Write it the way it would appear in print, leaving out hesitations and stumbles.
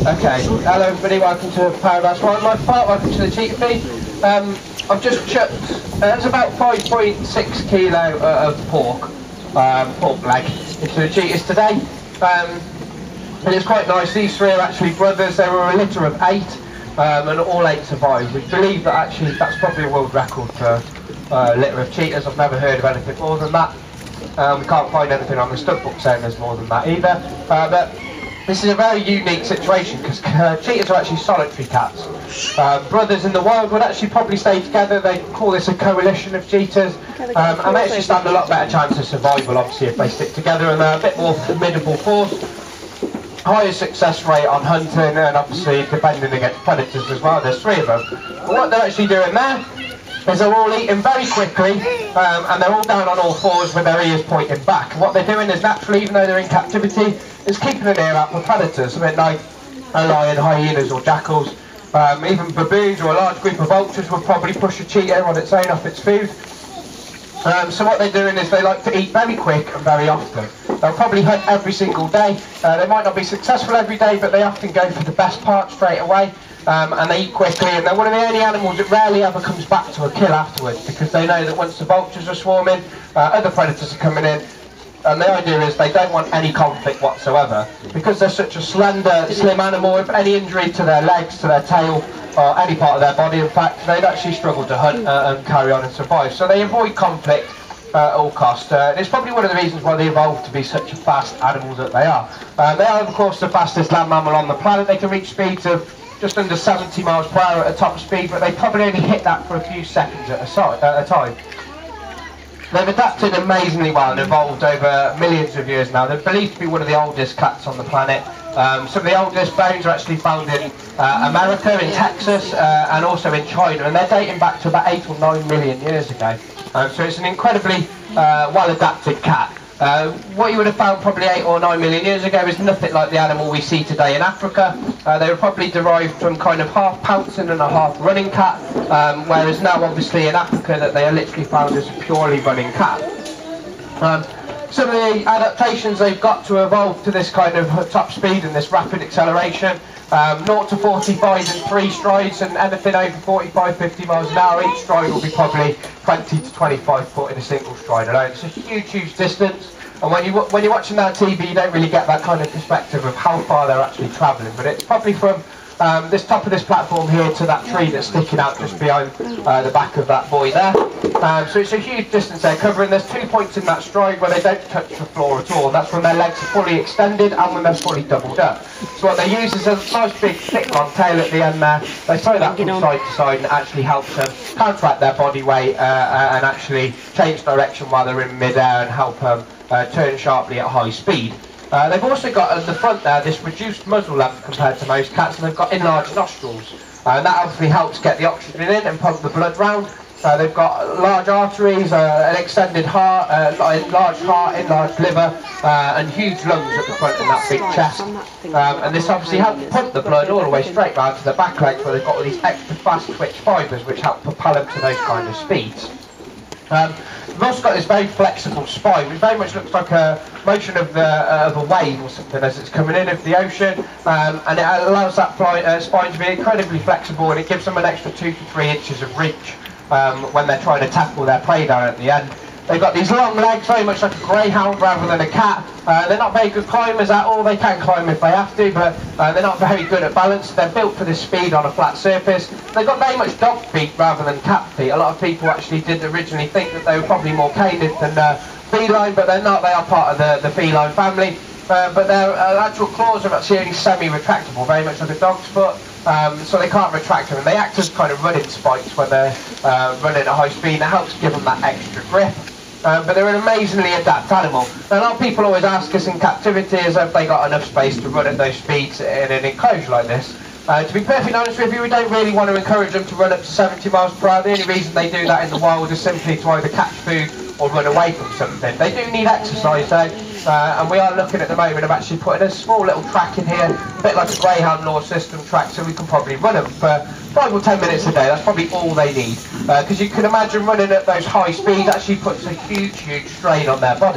Okay, hello everybody, welcome to Paradise Wildlife Park, welcome to the cheetah feed. I've just chucked, it's about 5.6 kilo of pork leg into the cheetahs today. And it's quite nice. These three are actually brothers. They were a litter of 8, and all 8 survived. We believe that actually that's probably a world record for a litter of cheetahs. I've never heard of anything more than that. We can't find anything on the stud book saying there's more than that either. But this is a very unique situation because cheetahs are actually solitary cats. Brothers in the wild would actually probably stay together. They call this a coalition of cheetahs, and they actually stand a lot better chance of survival, obviously, if they stick together, and they're a bit more formidable force. Higher success rate on hunting, and obviously defending against predators as well. There's 3 of them. But what they're actually doing there is they're all eating very quickly, and they're all down on all 4s with their ears pointing back. And what they're doing is naturally, even though they're in captivity, is keeping an ear out for predators. I mean, like a lion, hyenas or jackals, even baboons or a large group of vultures will probably push a cheetah on its own off its food. So what they're doing is they like to eat very quick and very often. They'll probably hunt every single day. They might not be successful every day, but they often go for the best part straight away. And they eat quickly, and they're one of the only animals that rarely ever comes back to a kill afterwards, because they know that once the vultures are swarming, other predators are coming in, and the idea is they don't want any conflict whatsoever. Because they're such a slender, slim animal, if any injury to their legs, to their tail, or any part of their body, in fact, they'd actually struggle to hunt and carry on and survive. So they avoid conflict at all costs. It's probably one of the reasons why they evolved to be such a fast animal that they are. They are, of course, the fastest land mammal on the planet. They can reach speeds of just under 70 miles per hour at a top speed, but they probably only hit that for a few seconds at a time. They've adapted amazingly well and evolved over millions of years now. They're believed to be one of the oldest cats on the planet. Some of the oldest bones are actually found in America, in Texas, and also in China, and they're dating back to about 8 or 9 million years ago. So it's an incredibly well-adapted cat. What you would have found probably 8 or 9 million years ago is nothing like the animal we see today in Africa. They were probably derived from kind of half pouncing and a half running cat, whereas now obviously in Africa that they are literally found as a purely running cat. Some of the adaptations they've got to evolve to this kind of top speed and this rapid acceleration, 0 to 45 in 3 strides, and anything over 45-50 miles an hour, each stride will be probably 20 to 25 foot in a single stride alone. It's a huge distance, and when you're watching that on TV, you don't really get that kind of perspective of how far they're actually travelling. But it's probably from this top of this platform here to that tree that's sticking out just behind the back of that boy there. So it's a huge distance they're covering. There's 2 points in that stride where they don't touch the floor at all. That's when their legs are fully extended and when they're fully doubled up. So what they use is a nice big thick long tail at the end there. They throw that from side to side, and it actually helps them counteract their body weight and actually change direction while they're in mid-air and help them turn sharply at high speed. They've also got at the front there this reduced muzzle length compared to most cats, and they've got enlarged nostrils. And that obviously helps get the oxygen in and pump the blood round. They've got large arteries, an extended heart, enlarged heart, enlarged liver, and huge lungs at the front in that big chest. And this obviously helps pump the blood all the way straight round to the back legs, where they've got all these extra fast twitch fibres which help propel them to those kind of speeds. We've also got this very flexible spine, which very much looks like a motion of a wave or something as it's coming in of the ocean, and it allows that spine to be incredibly flexible, and it gives them an extra 2 to 3 inches of reach when they're trying to tackle their prey down at the end. They've got these long legs, very much like a greyhound rather than a cat. They're not very good climbers at all. They can climb if they have to, but they're not very good at balance. They're built for this speed on a flat surface. They've got very much dog feet rather than cat feet. A lot of people actually did originally think that they were probably more canid than feline, but they're not. They are part of the feline family. But their actual claws are actually only semi-retractable, very much like a dog's foot. So they can't retract them, and they act as kind of running spikes when they're running at high speed. That helps give them that extra grip. But they're an amazingly adapted animal. Now, a lot of people always ask us in captivity as if they got enough space to run at those speeds in an enclosure like this. To be perfectly honest with you, we don't really want to encourage them to run up to 70 miles per hour. The only reason they do that in the wild is simply to either catch food or run away from something. They do need exercise though, and we are looking at the moment of actually putting a small little track in here, a bit like a greyhound law system track, so we can probably run them for 5 or 10 minutes a day. That's probably all they need, because you can imagine running at those high speeds actually puts a huge strain on their body.